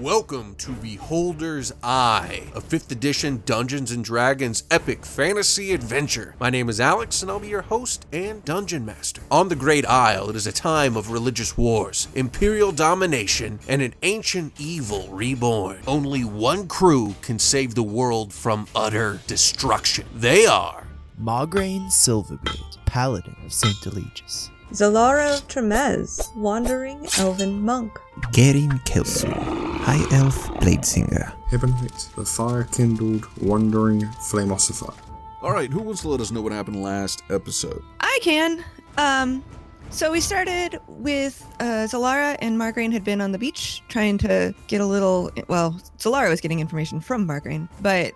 Welcome to Beholder's Eye, a 5th edition Dungeons & Dragons epic fantasy adventure. My name is Alex, and I'll be your host and Dungeon Master. On the Great Isle, it is a time of religious wars, imperial domination, and an ancient evil reborn. Only one crew can save the world from utter destruction. They are Maugraine Silverbeard, Paladin of St. Eligius. Zalara of Tremez, Wandering Elven Monk. Garin Kelsu, High Elf Bladesinger. Hibonite, the fire-kindled, wandering flameossifier. Alright, who wants to let us know what happened last episode? I can. So we started with Zalara and Maugraine had been on the beach trying to get a little, well, Zalara was getting information from Maugraine, but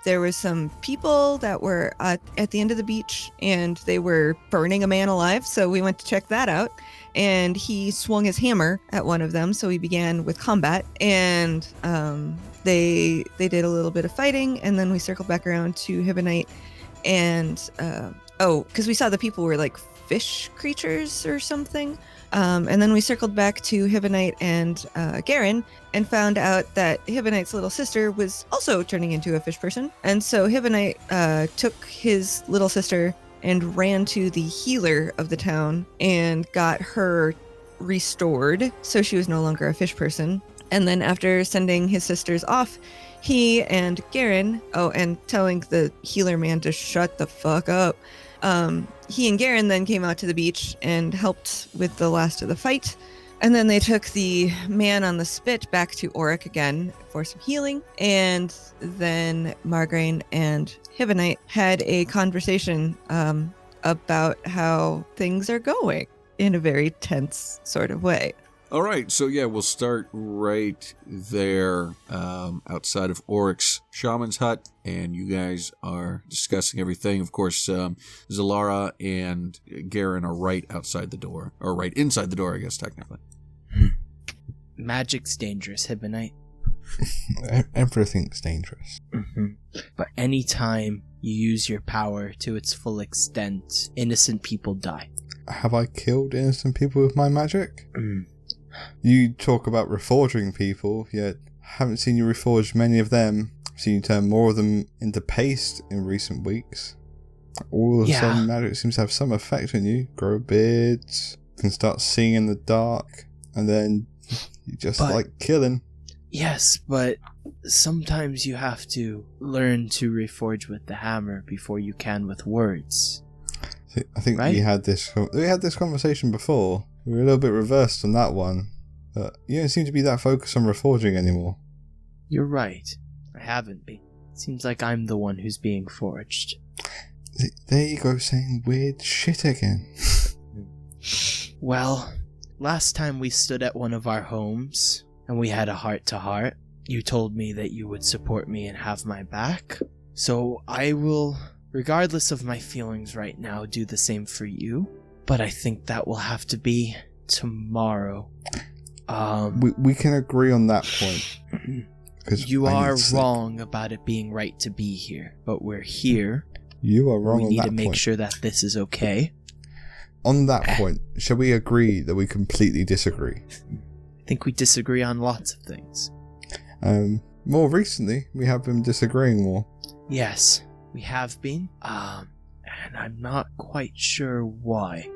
there was some people that were at the end of the beach and they were burning a man alive, so we went to check that out. And he swung his hammer at one of them, so we began with combat, and they did a little bit of fighting, and then we circled back around to Hibonite, and because we saw the people were like fish creatures or something, and then we circled back to Hibonite and Garin and found out that Hibonite's little sister was also turning into a fish person, and so Hibonite took his little sister and ran to the healer of the town and got her restored, so she was no longer a fish person. And then after sending his sisters off, he and Garin, and telling the healer man to shut the fuck up, he and Garin then came out to the beach and helped with the last of the fight. And then they took the man on the spit back to Auric again for some healing. And then Maugraine and Hibonite had a conversation about how things are going in a very tense sort of way. Alright, so yeah, we'll start right there outside of Auric's shaman's hut, and you guys are discussing everything. Of course, Zalara and Garin are right outside the door, or right inside the door, I guess, technically. Magic's dangerous, Hibonite. Everything's dangerous. Mm-hmm. But anytime you use your power to its full extent, innocent people die. Have I killed innocent people with my magic? You talk about reforging people, yet haven't seen you reforge many of them. I've seen you turn more of them into paste in recent weeks. All of a sudden, magic seems to have some effect on you. Grow beards, can start seeing in the dark, and then you just like killing. Yes, but sometimes you have to learn to reforge with the hammer before you can with words. I think right? we had this conversation before. We were a little bit reversed on that one, but you don't seem to be that focused on reforging anymore. You're right. I haven't been. It seems like I'm the one who's being forged. There you go, saying weird shit again. Well, last time we stood at one of our homes, and we had a heart-to-heart, you told me that you would support me and have my back. So I will, regardless of my feelings right now, do the same for you. But I think that will have to be tomorrow. We can agree on that point. You are wrong about it being right to be here, but we're here. You are wrong on that point. We need to make sure that this is okay. On that point, shall we agree that we completely disagree? I think we disagree on lots of things. More recently, we have been disagreeing more. Yes, we have been. And I'm not quite sure why.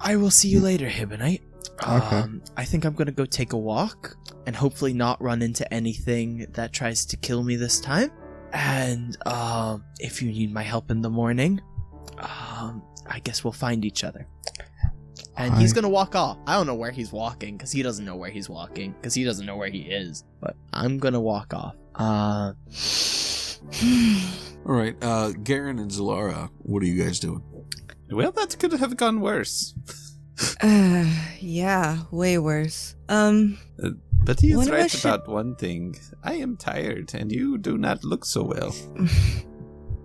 I will see you later, Hibonite. Okay. I think I'm gonna go take a walk and hopefully not run into anything that tries to kill me this time. And if you need my help in the morning, I guess we'll find each other. And he's gonna walk off. I don't know where he's walking, because he doesn't know where he's walking, because he doesn't know where he is. But I'm gonna walk off. Alright, Garin and Zalara, what are you guys doing? Well, that could have gone worse. Yeah, way worse. But he is One of right us about one thing. I am tired, and you do not look so well.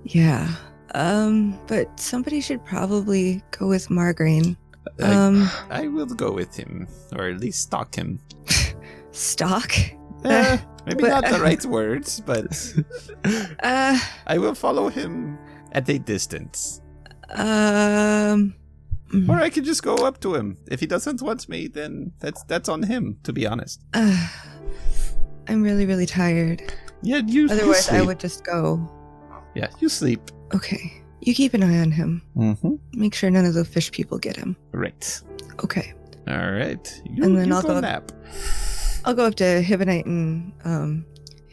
Yeah. But somebody should probably go with Maugraine. I will go with him, or at least stalk him. Stalk? Maybe not the right words, but I will follow him at a distance. Or I could just go up to him. If he doesn't want me, then that's on him, to be honest. I'm really, really tired. Yeah, you Otherwise, I sleep. would just go. Yeah, you sleep. Okay. You keep an eye on him. Mm-hmm. Make sure none of the fish people get him. Right. Okay. All right. And then I'll go- nap. I'll go up to Hibonite and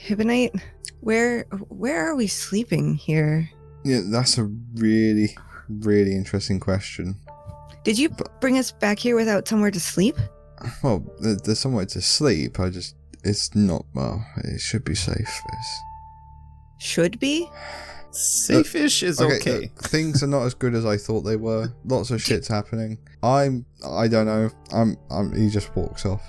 Hibonite, where are we sleeping here? Yeah, that's a really, really interesting question. Did you bring us back here without somewhere to sleep? Well, there's somewhere to sleep. It's not, well, it should be safe. Should be? Safe-ish is okay. Things are not as good as I thought they were. Lots of shit's happening. I don't know. He just walks off.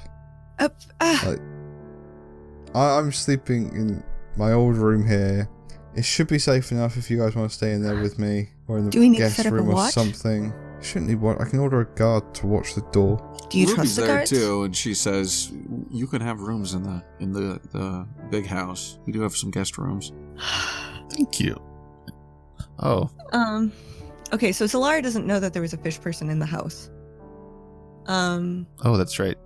I'm sleeping in my old room here. It should be safe enough if you guys want to stay in there with me, or in Do we the need to guest set up a room or watch? something. Shouldn't need one. I can order a guard to watch the door. Do you Ruby's trust the there guards? too, and she says you can have rooms in the big house. We do have some guest rooms. Thank you. Oh. Okay, so Solara doesn't know that there was a fish person in the house. Oh, that's right.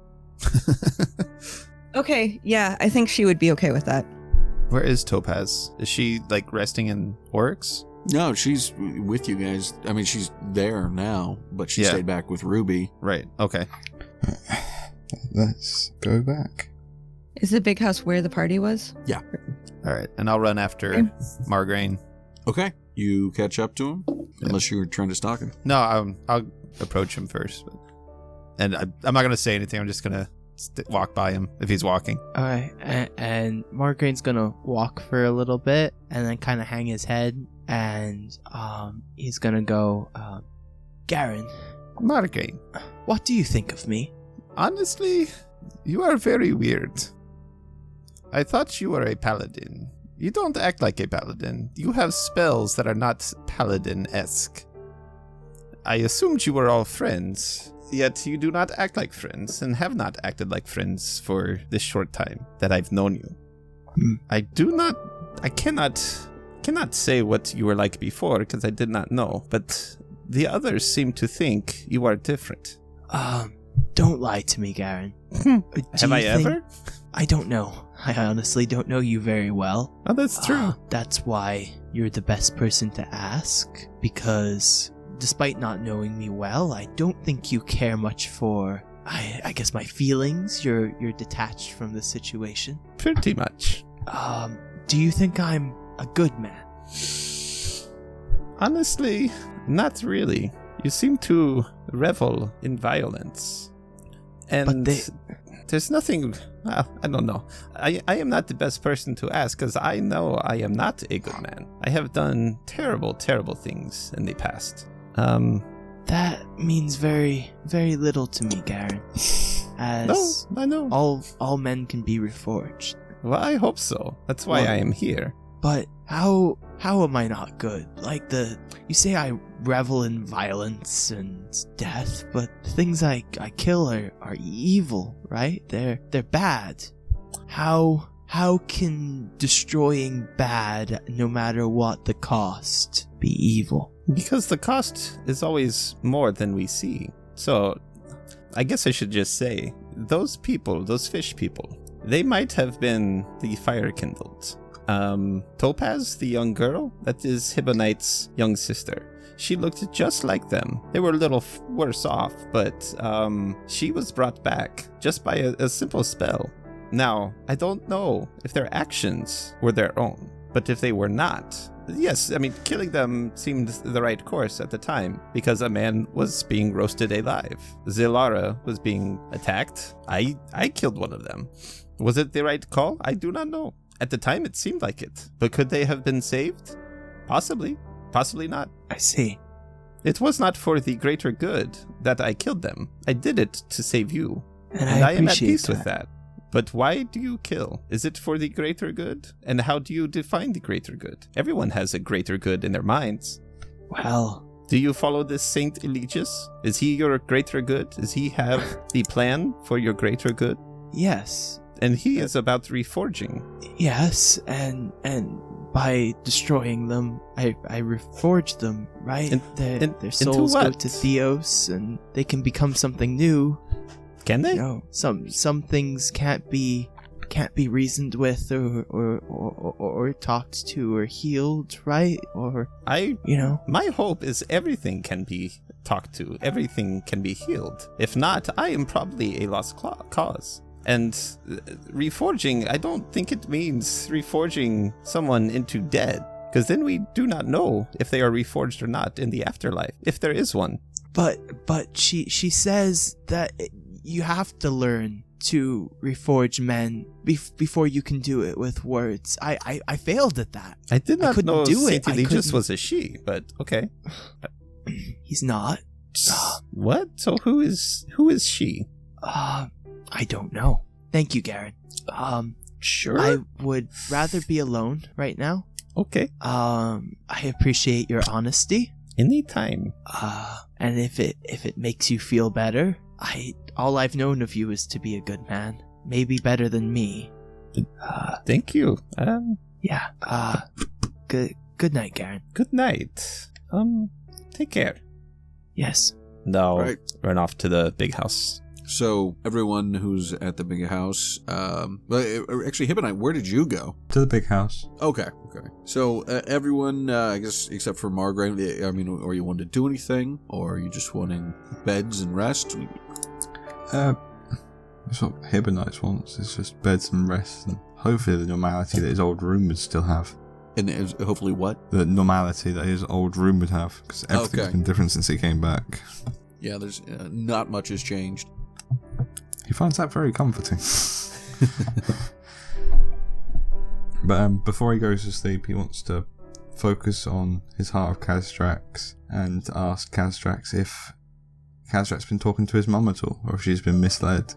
Okay, yeah, I think she would be okay with that. Where is Topaz? Is she like resting in Oryx? No, she's with you guys. I mean, she's there now, but she Yeah. stayed back with Ruby. Right. Okay. Let's go back. Is the big house where the party was? All right. And I'll run after Okay. Margraine. Okay, you catch up to him, unless you were trying to stalk him. No, I'll approach him first. And I'm not going to say anything. I'm just going to walk by him if he's walking. All right, and Margraine's gonna walk for a little bit and then kind of hang his head, and he's gonna go, Garen, Margraine, what do you think of me? honestly, you are very weird. I thought you were a paladin. You don't act like a paladin. You have spells that are not paladin-esque. I assumed you were all friends, yet you do not act like friends and have not acted like friends for this short time that I've known you. I cannot say what you were like before because I did not know, but the others seem to think you are different. Don't lie to me, Garen. Have I ever? I don't know. I honestly don't know you very well. Oh, that's true. That's why you're the best person to ask, because despite not knowing me well, I don't think you care much for, I guess, my feelings. You're detached from the situation. Pretty much. Do you think I'm a good man? Honestly, not really. You seem to revel in violence. And there's nothing... Well, I don't know. I am not the best person to ask because I know I am not a good man. I have done terrible, terrible things in the past. That means very, very little to me, Garen. As No, I know. all men can be reforged. Well, I hope so. That's why I am here. But how am I not good? Like you say I revel in violence and death, but things I kill are evil, right? They're bad. How can destroying bad, no matter what the cost, be evil? Because the cost is always more than we see. So, I guess I should just say, those people, those fish people, they might have been the fire kindled. Topaz, the young girl, that is Hibonite's young sister. She looked just like them. They were a little worse off, but she was brought back just by a simple spell. Now, I don't know if their actions were their own, but if they were not, yes, I mean, killing them seemed the right course at the time, because a man was being roasted alive. Zilara was being attacked. I killed one of them. Was it the right call? I do not know. At the time, it seemed like it. But could they have been saved? Possibly. Possibly not. I see. It was not for the greater good that I killed them. I did it to save you. And I am at appreciate peace with that. But why do you kill? Is it for the greater good? And how do you define the greater good? Everyone has a greater good in their minds. Well, Do you follow this Saint Eligius? Is he your greater good? Does he have the plan for your greater good? yes. And he is about reforging. Yes, and by destroying them, I reforge them, right? Their into souls go what? to Theos, and they can become something new. Can they? You know, some things can't be can't be reasoned with or talked to or healed, right? Or My hope is everything can be talked to, everything can be healed. If not, I am probably a lost cause. And reforging, I don't think it means reforging someone into dead, because then we do not know if they are reforged or not in the afterlife, if there is one. But she says that you have to learn to reforge men before you can do it with words. I failed at that. I did not couldn't know do it. Saint Eligius was a she, but okay. He's not. What? So who is she? I don't know. Thank you, Garen. Sure. I would rather be alone right now. Okay. I appreciate your honesty. Anytime. And if it makes you feel better, all I've known of you is to be a good man. Maybe better than me. Thank you. Yeah. Good night, Garen. Good night. Take care. Yes. No. Right. Run off to the big house. So everyone who's at the big house, actually, Hibonite, where did you go? To the big house. Okay. So everyone, I guess, except for Margaret, I mean, or you wanted to do anything, or are you just wanting beds and rest? That's what Hibonite wants. It's just beds and rest, and hopefully the normality that his old room would still have. And hopefully what? The normality that his old room would have, because everything's been different since he came back. Yeah, there's not much has changed. He finds that very comforting. But before he goes to sleep, he wants to focus on his Heart of Khazrax and ask Khazrax if Khazrax's been talking to his mum at all, or if she's been misled.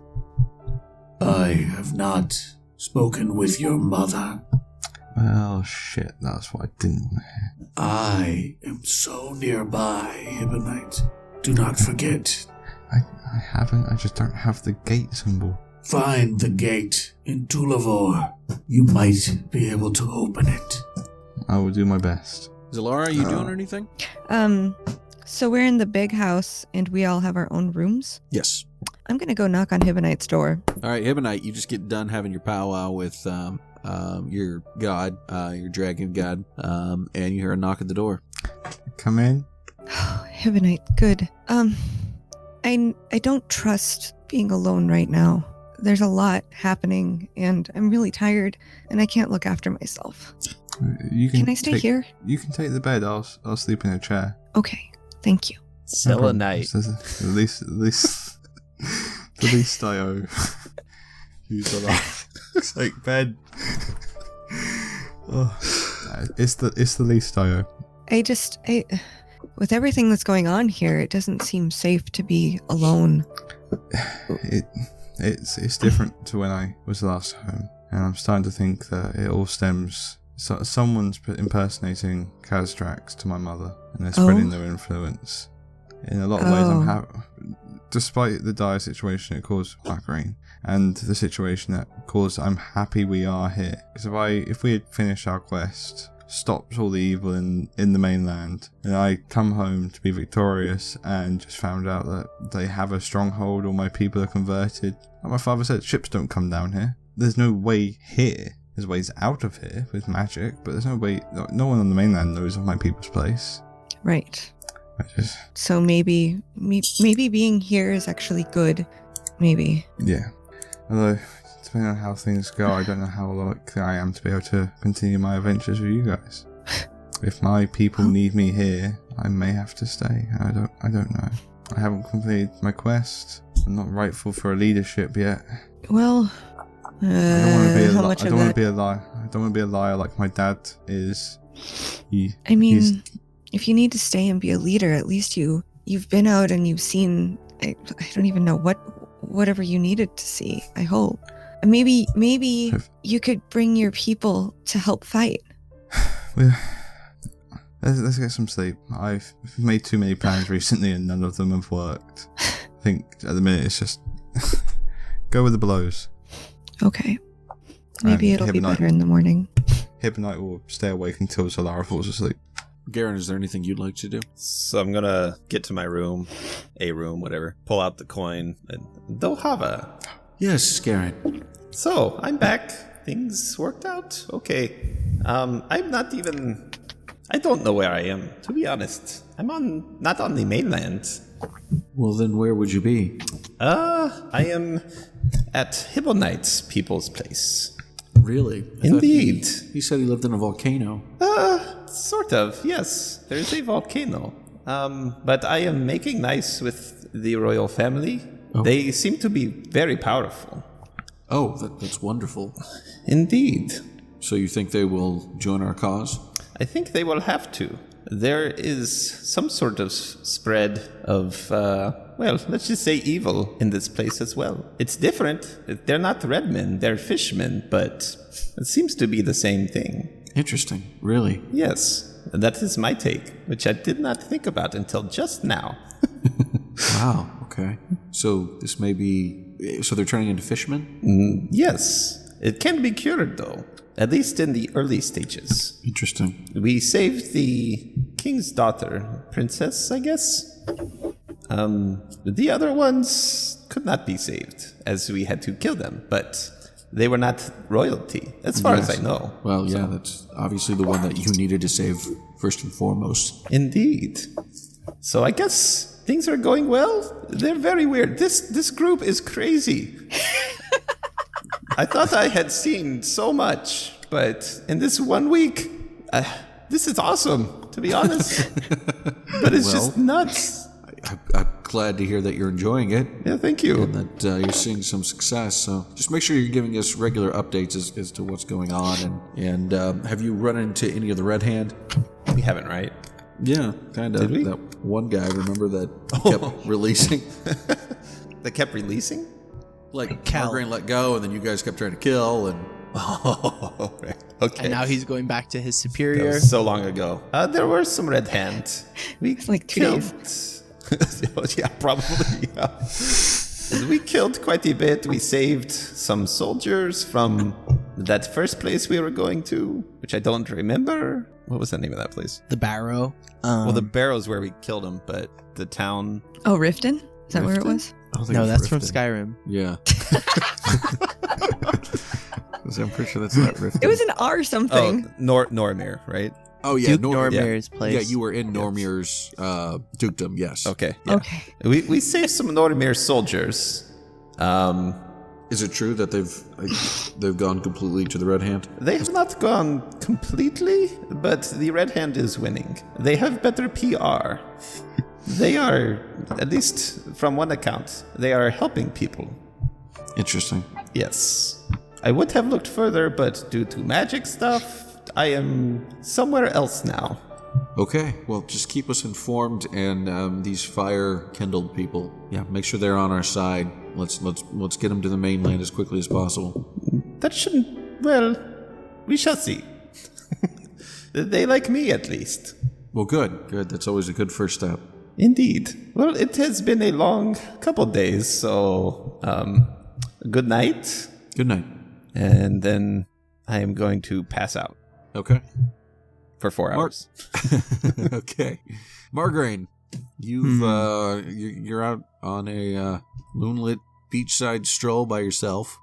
I have not spoken with your mother. Well, shit, that's what I didn't want to hear. I am so nearby, Hibonite. Do not forget. I haven't, I just don't have the gate symbol. Find the gate in Tulavor. You might be able to open it. I will do my best. Zalara, are you doing anything? So we're in the big house and we all have our own rooms. Yes. I'm gonna go knock on Hibonite's door. All right, Hibonite, you just get done having your powwow with your god, your dragon god, and you hear a knock at the door. Come in. Hibonite, good. I don't trust being alone right now. There's a lot happening, and I'm really tired, and I can't look after myself. Can I stay here? You can take the bed. I'll sleep in a chair. Okay, thank you. Selenite. The least I owe. Use a lot. It's like bed. It's the least I owe. With everything that's going on here, it doesn't seem safe to be alone. It's different to when I was last home, and I'm starting to think that it all stems. Someone's impersonating Khazrax to my mother, and they're spreading their influence. In a lot of ways, despite the dire situation it caused Margarine, and the situation that caused, I'm happy we are here. Because if we had finished our quest, stopped all the evil in the mainland, and I come home to be victorious and just found out that they have a stronghold, all my people are converted. Like my father said, ships don't come down here. There's no way here. There's ways out of here with magic, but there's no way. No one on the mainland knows of my people's place. Right. So maybe being here is actually good. Maybe. Yeah. Although, depending on how things go, I don't know how likely I am to be able to continue my adventures with you guys. If my people need me here, I may have to stay. I don't know. I haven't completed my quest. I'm not rightful for a leadership yet. Well, I don't want to be a liar. I don't want to be a liar like my dad is. If you need to stay and be a leader, at least you've been out and you've seen. I don't even know whatever you needed to see. I hope. Maybe you could bring your people to help fight. Let's get some sleep. I've made too many plans recently and none of them have worked. I think at the minute it's just go with the blows. Okay. Maybe it'll be better in the morning. Hibonite will stay awake until Zalara falls asleep. Garen, is there anything you'd like to do? So I'm gonna get to my room, whatever, pull out the coin, and they'll have Yes, Scarron. So, I'm back. Things worked out okay. I'm not even... I don't know where I am, to be honest. I'm not on the mainland. Well, then where would you be? I am at Hibbonite's people's place. Really? Indeed. He said he lived in a volcano. Sort of, yes. There's a volcano. But I am making nice with the royal family. Oh. They seem to be very powerful. Oh, that's wonderful. Indeed. So you think they will join our cause? I think they will have to. There is some sort of spread of, well, let's just say evil in this place as well. It's different. They're not redmen, they're fishmen, but it seems to be the same thing. Interesting. Really? Yes, that is my take, which I did not think about until just now. Wow, okay. So this may be... So they're turning into fishermen? Yes, it can be cured though. At least in the early stages. Interesting. We saved the king's daughter, princess, I guess. The other ones could not be saved, as we had to kill them, but they were not royalty, as far as I know. Well, yeah, that's obviously the one that you needed to save first and foremost. Indeed. So I guess things are going well. They're very weird. This group is crazy. I thought I had seen so much, but in this 1 week, this is awesome, to be honest. But it's just nuts. I'm glad to hear that you're enjoying it. Yeah, thank you. And that you're seeing some success. So just make sure you're giving us regular updates as to what's going on. And have you run into any of the Red Hand? We haven't, right? Yeah, kind of. Did we? That one guy, remember, that kept releasing? That kept releasing? Like, Cal. Margraine let go, and then you guys kept trying to kill, and... Oh, right. Okay. And now he's going back to his That superior. was so long ago. There were some red hands. We It's like 2 days. Yeah, probably. Yeah. We killed quite a bit. We saved some soldiers from that first place we were going to, which I don't remember. What was the name of that place? The Barrow. Well, the Barrow's where we killed him, but the town... Oh, Riften? Is that where it Riften? was? I don't think No, it was that's from Riften. Skyrim. Yeah. I'm pretty sure that's not Riften. It was an R something. Normir, right? Oh, yeah, Duke Nor- Normir's place. Yeah, you were in Normir's dukedom, yes. Okay. Yeah. Okay. We saved some Normir soldiers. Is it true that they've gone completely to the Red Hand? They have not gone completely, but the Red Hand is winning. They have better PR. They are, at least from one account, they are helping people. Interesting. Yes. I would have looked further, but due to magic stuff, I am somewhere else now. Okay, well, just keep us informed, and these fire-kindled people, yeah, make sure they're on our side. Let's get them to the mainland as quickly as possible. That shouldn't... Well, we shall see. They like me, at least. Well, good. That's always a good first step. Indeed. Well, it has been a long couple days, so good night. Good night. And then I am going to pass out Okay. for 4 hours. Okay. Margraine, you're out on a moonlit beachside stroll by yourself.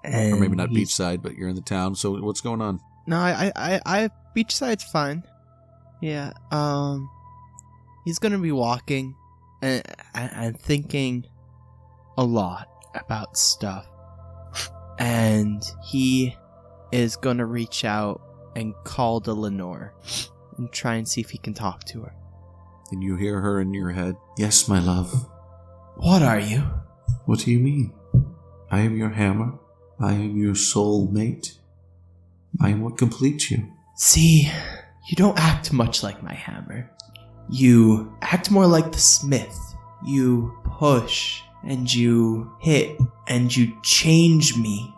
And Or maybe not he's- beachside, but you're in the town. So what's going on? No, I beachside's fine. Yeah. He's gonna be walking and thinking a lot about stuff, and he is gonna reach out and call to Lenore and try and see if he can talk to her. And you hear her in your head. Yes, my love. What are you? What do you mean? I am your hammer. I am your soul mate. I am what completes you. See, you don't act much like my hammer. You act more like the smith. You push and you hit and you change me.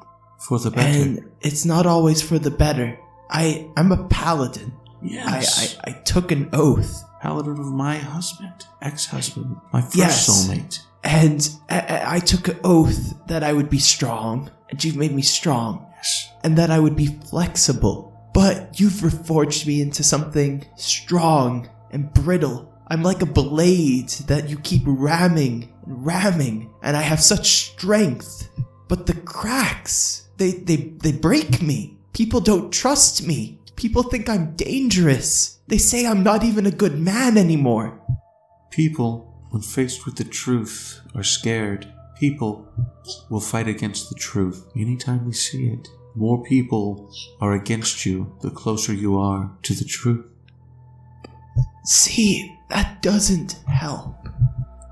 For the better. And it's not always for the better. I'm a paladin. Yes. I took an oath. Paladin of my husband, ex-husband, my first Yes. soulmate. And I took an oath that I would be strong. And you've made me strong. Yes. And that I would be flexible. But you've reforged me into something strong and brittle. I'm like a blade that you keep ramming and ramming, and I have such strength. But the cracks, they break me. People don't trust me. People think I'm dangerous. They say I'm not even a good man anymore. People, when faced with the truth, are scared. People will fight against the truth anytime they see it. More people are against you the closer you are to the truth. See, that doesn't help.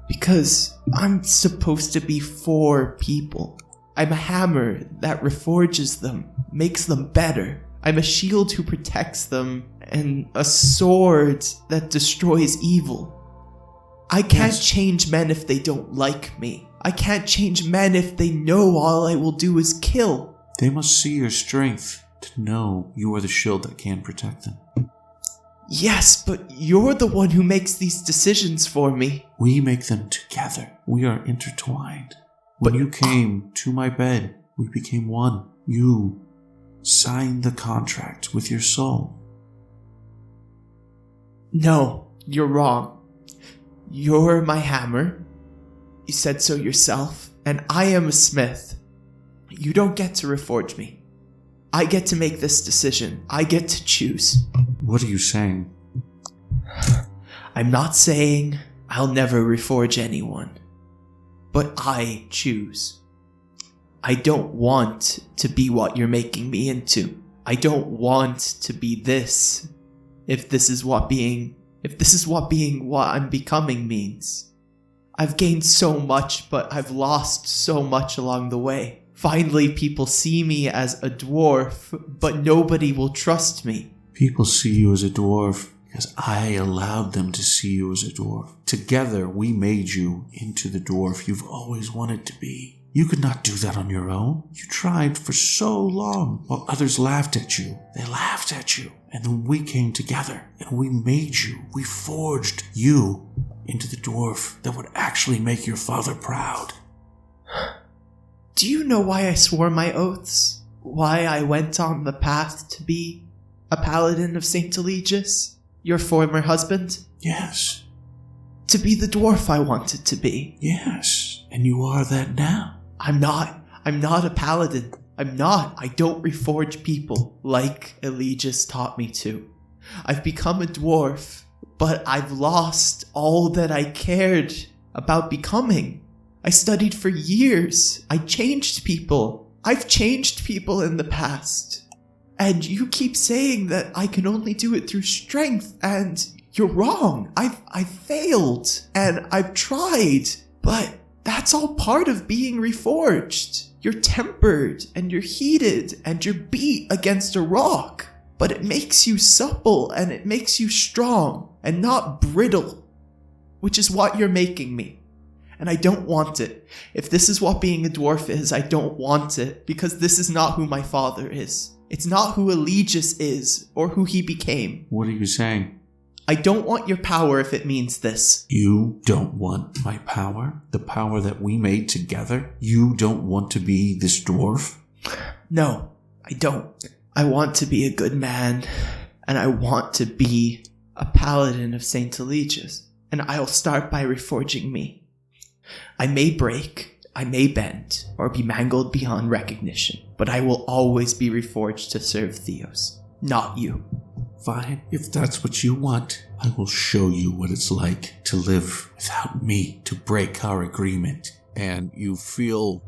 Because I'm supposed to be for people. I'm a hammer that reforges them, makes them better. I'm a shield who protects them, and a sword that destroys evil. I can't change men if they don't like me. I can't change men if they know all I will do is kill. They must see your strength to know you are the shield that can protect them. Yes, but you're the one who makes these decisions for me. We make them together. We are intertwined. When you came to my bed, we became one. You signed the contract with your soul. No, you're wrong. You're my hammer. You said so yourself, and I am a smith. You don't get to reforge me. I get to make this decision. I get to choose. What are you saying? I'm not saying I'll never reforge anyone, but I choose. I don't want to be what you're making me into. I don't want to be this. If this is what being what I'm becoming means. I've gained so much, but I've lost so much along the way. Finally, people see me as a dwarf, but nobody will trust me. People see you as a dwarf because I allowed them to see you as a dwarf. Together, we made you into the dwarf you've always wanted to be. You could not do that on your own. You tried for so long while others laughed at you. They laughed at you. And then we came together and we made you. We forged you into the dwarf that would actually make your father proud. Do you know why I swore my oaths? Why I went on the path to be a paladin of St. Eligius? Your former husband? Yes. To be the dwarf I wanted to be. Yes. And you are that now. I'm not a paladin. I'm not. I don't reforge people like Eligius taught me to. I've become a dwarf, but I've lost all that I cared about becoming. I studied for years. I changed people. I've changed people in the past. And you keep saying that I can only do it through strength, and you're wrong. I've failed, and I've tried, but that's all part of being reforged. You're tempered, and you're heated, and you're beat against a rock. But it makes you supple, and it makes you strong, and not brittle. Which is what you're making me. And I don't want it. If this is what being a dwarf is, I don't want it, because this is not who my father is. It's not who Eligius is, or who he became. What are you saying? I don't want your power if it means this. You don't want my power? The power that we made together? You don't want to be this dwarf? No, I don't. I want to be a good man, and I want to be a paladin of St. Eligius, and I'll start by reforging me. I may break, I may bend, or be mangled beyond recognition, but I will always be reforged to serve Theos, not you. Fine. If that's what you want, I will show you what it's like to live without me, to break our agreement. And you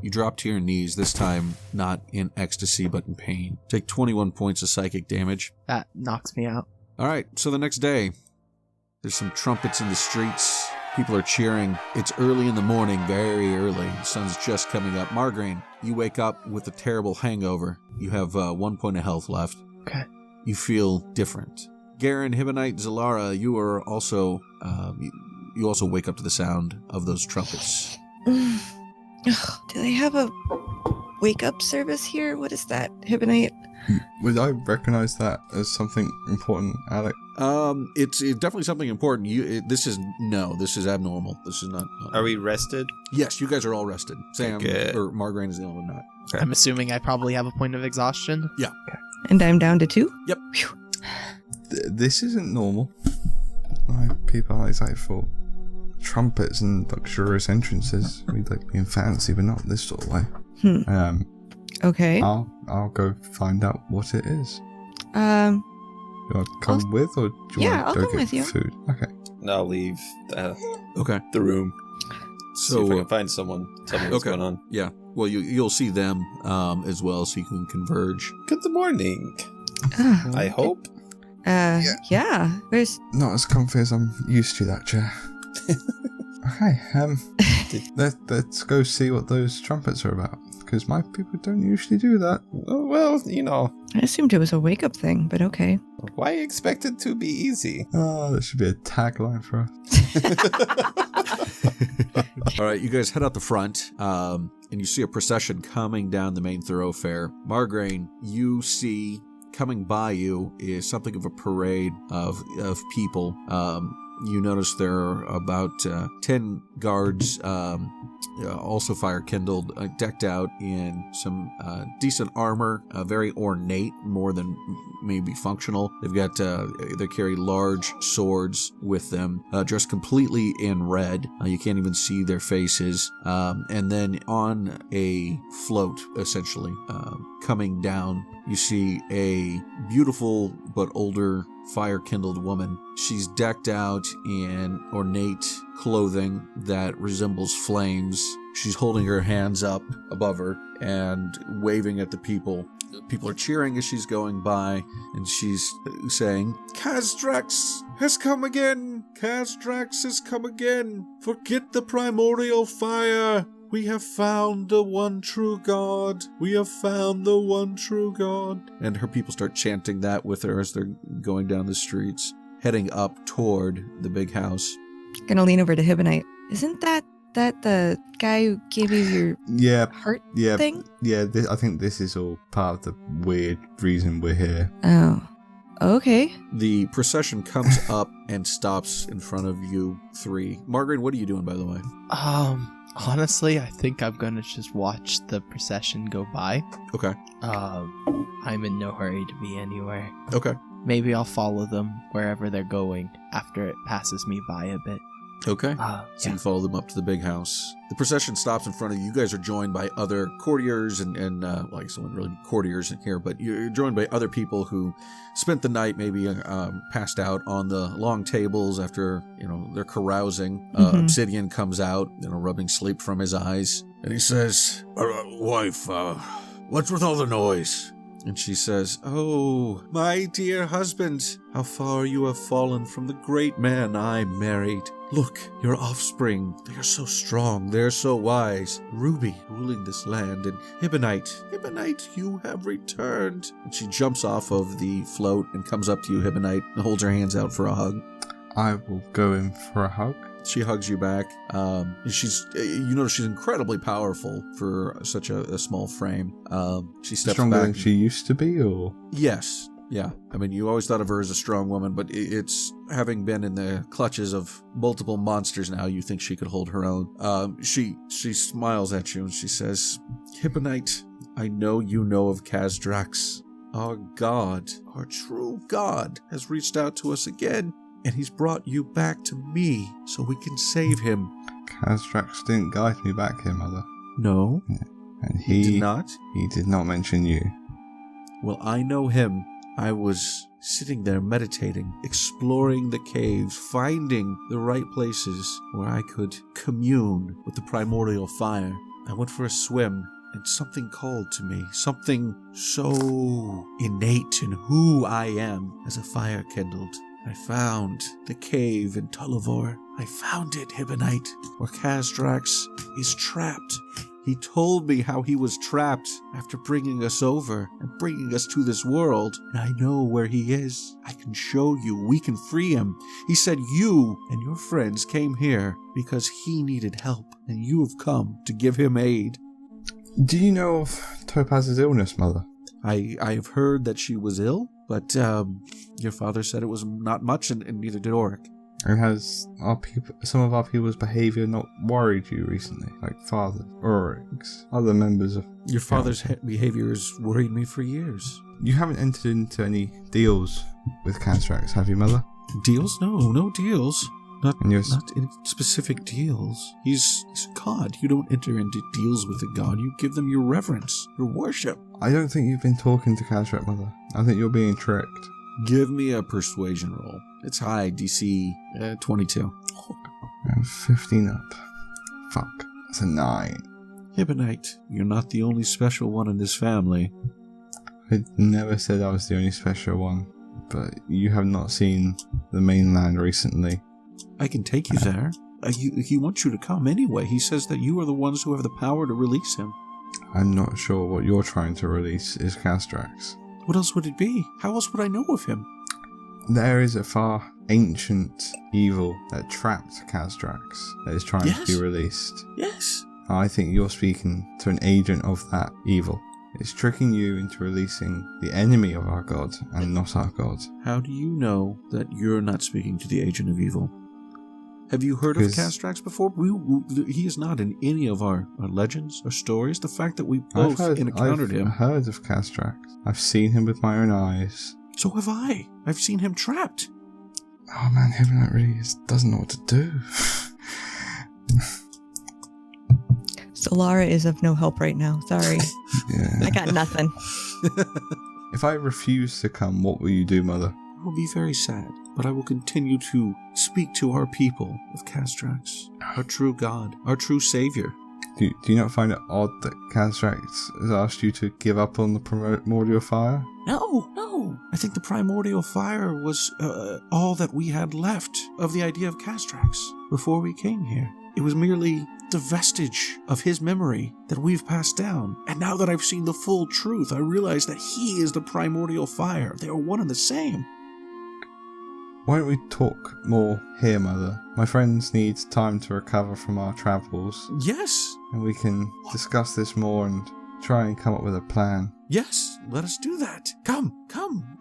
drop to your knees, this time not in ecstasy, but in pain. Take 21 points of psychic damage. That knocks me out. All right, so the next day, there's some trumpets in the streets. People are cheering. It's early in the morning, very early. The sun's just coming up. Margraine, you wake up with a terrible hangover. You have 1 point of health left. Okay. You feel different. Garen, Hibonite, Zalara, you are also, you also wake up to the sound of those trumpets. Do they have a wake-up service here? What is that, Hibonite? Would I recognize that as something important, Alec? It's definitely something important. This is abnormal. This is not. Are we rested? Yes, you guys are all rested. Sam Good. or Margraine is the only one not. Okay. I'm assuming I probably have a point of exhaustion. Yeah. And I'm down to 2? Yep. This isn't normal. My people are excited for trumpets and luxurious entrances. We'd like to be in fancy, but not this sort of way. Okay. I'll go find out what it is. You want to come with, or do you Yeah, want to I'll go come get with you. food? Okay. I'll leave Okay. the room. See if I So can find someone. Tell me what's okay. going on. yeah, well you'll see them as well, so you can converge. Good morning. Ah, I hope. yeah. Where's Not as comfy as I'm used to that chair. Okay, let's go see what those trumpets are about, because my people don't usually do that. Oh, well, you know, I assumed it was a wake up thing, but okay. why expect it to be easy? Oh, that should be a tagline for us. All right, you guys head out the front, and you see a procession coming down the main thoroughfare. Margraine, you see coming by you is something of a parade of people. You notice there are about 10 guards, also fire kindled, decked out in some decent armor, very ornate, more than maybe functional. They've got they carry large swords with them, dressed completely in red. You can't even see their faces. And then on a float, essentially, coming down, you see a beautiful but older fire-kindled woman. She's decked out in ornate clothing that resembles flames. She's holding her hands up above her and waving at the people. People are cheering as she's going by, and she's saying, "Khazdrax has come again! Khazdrax has come again! Forget the primordial fire! We have found the one true God. We have found the one true God." And her people start chanting that with her as they're going down the streets, heading up toward the big house. Gonna lean over to Hibonite. Isn't that the guy who gave you your heart thing? Yeah. I think this is all part of the weird reason we're here. Oh. Okay. The procession comes up and stops in front of you three. Margaret, what are you doing, by the way? Honestly, I think I'm gonna just watch the procession go by. Okay. I'm in no hurry to be anywhere. Okay. Maybe I'll follow them wherever they're going after it passes me by a bit. Okay. So you follow them up to the big house. The procession stops in front of you. You guys are joined by other courtiers and like someone really courtiers in here, but you're joined by other people who spent the night maybe passed out on the long tables after, they're carousing. Obsidian comes out, rubbing sleep from his eyes. And he says, "Wife, what's with all the noise?" And she says, "Oh, my dear husband, how far you have fallen from the great man I married. Look, your offspring, they are so strong, they are so wise. Ruby ruling this land, and Hibonite, you have returned." And she jumps off of the float and comes up to you, Hibonite, and holds her hands out for a hug. I will go in for a hug. She hugs you back. You notice she's incredibly powerful for such a small frame. She steps Stronger back. than she used to be, or? Yes. Yeah. I mean, you always thought of her as a strong woman, but it's having been in the clutches of multiple monsters now, you think she could hold her own. She smiles at you and she says, "Hibonite, I know you know of Khazdrax. Our God, our true God, has reached out to us again. And he's brought you back to me so we can save him." Khazdrax didn't guide me back here, Mother. No. Yeah. And he did not? He did not mention you. Well, I know him. I was sitting there meditating, exploring the caves, finding the right places where I could commune with the primordial fire. I went for a swim, and something called to me, something so innate in who I am as a fire kindled. I found the cave in Tullavor. I found it, Hibonite, where Khazdrax is trapped. He told me how he was trapped after bringing us over and bringing us to this world. And I know where he is. I can show you. We can free him. He said you and your friends came here because he needed help, and you have come to give him aid. Do you know of Topaz's illness, Mother? I have heard that she was ill, but your father said it was not much, and neither did Auric. And has some of our people's behaviour not worried you recently? Like Father, Auric's, other members of... Your father's behaviour has worried me for years. You haven't entered into any deals with Khazdrax, have you, Mother? Deals? No deals. Not Yes. any specific deals. He's a god. You don't enter into deals with a god. You give them your reverence, your worship. I don't think you've been talking to Kazrak, Mother. I think you're being tricked. Give me a persuasion roll. It's high, DC 22. I'm 15 up. Fuck. That's a 9. Hibonite, you're not the only special one in this family. I never said I was the only special one, but you have not seen the mainland recently. I can take you there. He wants you to come anyway. He says that you are the ones who have the power to release him. I'm not sure what you're trying to release is Castrax. What else would it be? How else would I know of him? There is a far ancient evil that trapped Castrax that is trying to be released. Yes. I think you're speaking to an agent of that evil. It's tricking you into releasing the enemy of our god and not our god. How do you know that you're not speaking to the agent of evil? Have you heard of Castrax before? He is not in any of our legends or stories. The fact that we both encountered him. I've heard of Castrax. I've seen him with my own eyes. So have I. I've seen him trapped. Oh man, Hibonite really doesn't know what to do. Solara is of no help right now. Sorry. Yeah. I got nothing. If I refuse to come, what will you do, Mother? I will be very sad, but I will continue to speak to our people of Castrax, our true god, our true savior. Do you not find it odd that Castrax has asked you to give up on the primordial fire? No. I think the primordial fire was all that we had left of the idea of Castrax before we came here. It was merely the vestige of his memory that we've passed down. And now that I've seen the full truth, I realize that he is the primordial fire. They are one and the same. Why don't we talk more here, Mother? My friends need time to recover from our travels. Yes. And we can discuss this more and try and come up with a plan. Yes, let us do that. Come.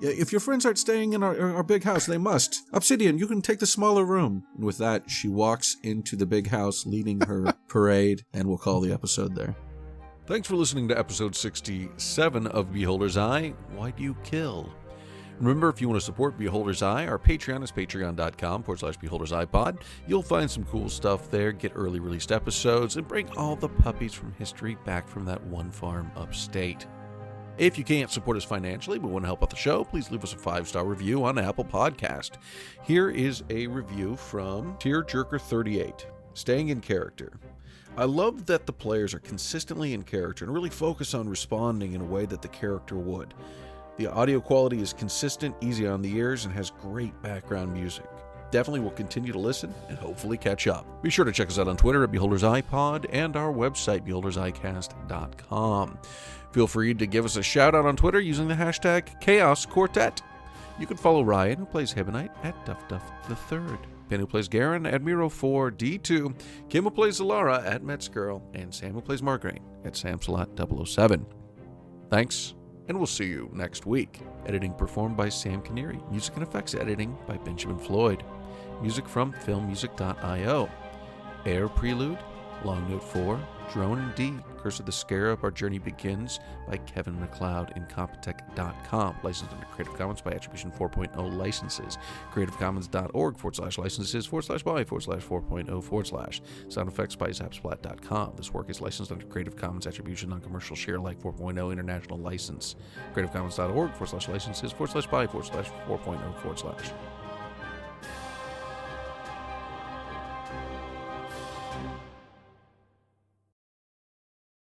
If your friends aren't staying in our big house, they must. Obsidian, you can take the smaller room. And with that, she walks into the big house leading her parade, and we'll call the episode there. Thanks for listening to episode 67 of Beholder's Eye, Why Do You Kill? Remember, if you want to support Beholder's Eye, our Patreon is patreon.com/Beholder's Eye Pod. You'll find some cool stuff there, get early released episodes, and bring all the puppies from history back from that one farm upstate. If you can't support us financially but want to help out the show, please leave us a 5-star review on Apple Podcast. Here is a review from Tearjerker38, Staying in Character. I love that the players are consistently in character and really focus on responding in a way that the character would. The audio quality is consistent, easy on the ears, and has great background music. Definitely will continue to listen and hopefully catch up. Be sure to check us out on Twitter at Beholder's Eye Pod and our website, beholderseyecast.com. Feel free to give us a shout out on Twitter using the hashtag Chaos Quartet. You can follow Ryan, who plays Hibonite, at DuffDuff3rd. Ben, who plays Garen, at Miro4D2. Kim, who plays Zalara, at Metzgirl. And Sam, who plays Margraine, at Samsalot007. Thanks, and we'll see you next week. Editing performed by Sam Canary. Music and effects editing by Benjamin Floyd. Music from filmmusic.io. Air Prelude, Long Note 4, Drone Indeed, Curse of the Scarab, Our Journey Begins by Kevin MacLeod and Compotech.com. Licensed under Creative Commons by Attribution 4.0 licenses. CreativeCommons.org/licenses/by/4.0/. Sound effects by Zapsplat.com. This work is licensed under Creative Commons Attribution Non-Commercial Share Alike 4.0 International License. CreativeCommons.org/licenses/by/4.0/.